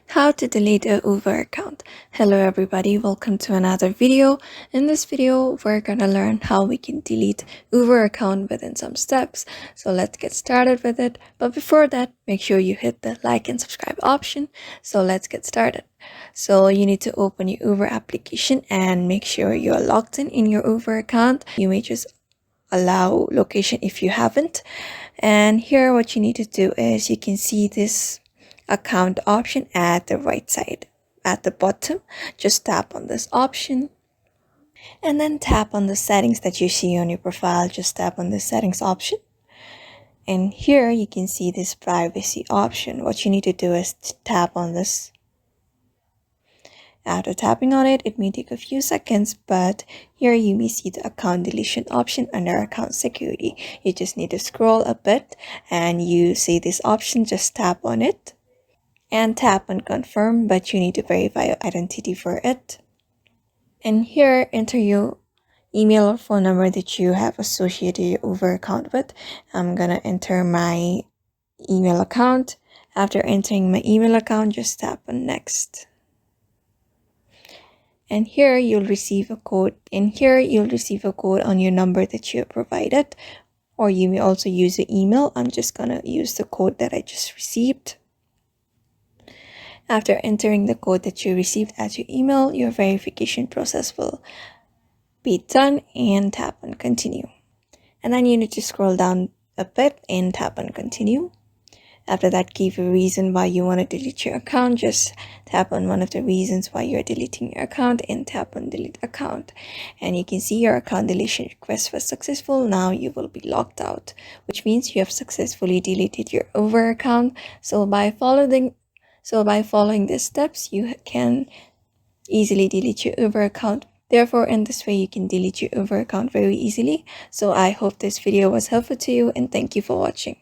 How to delete a Uber account. Hello everybody, welcome to another video. In this video, we're gonna learn how we can delete Uber account within some steps. So let's get started with it. But before that, make sure you hit the like and subscribe option. So let's get started. So you need to open your Uber application and make sure you're logged in your Uber account. You may just allow location if you haven't. And here what you need to do is you can see this account option at the right side at the bottom. Just tap on this option and then tap on the settings that you see on your profile. Just tap on the settings option, and here you can see this privacy option. What you need to do is tap on this. After tapping on it, it may take a few seconds, but here you may see the account deletion option under account security. You just need to scroll a bit and you see this option. Just tap on it and tap on confirm, but you need to verify your identity for it. And here, enter your email or phone number that you have associated your Uber account with. I'm gonna enter my email account. After entering my email account, just tap on next. And here you'll receive a code. On your number that you have provided, or you may also use the email. I'm just gonna use the code that I just received. After entering the code that you received as your email, your verification process will be done, and tap on continue. And then you need to scroll down a bit and tap on continue. After that, give a reason why you want to delete your account. Just tap on one of the reasons why you're deleting your account and tap on delete account. And you can see your account deletion request was successful. Now you will be logged out, which means you have successfully deleted your Uber account. So by following these steps, you can easily delete your Uber account. Therefore, in this way, you can delete your Uber account very easily. So I hope this video was helpful to you, and thank you for watching.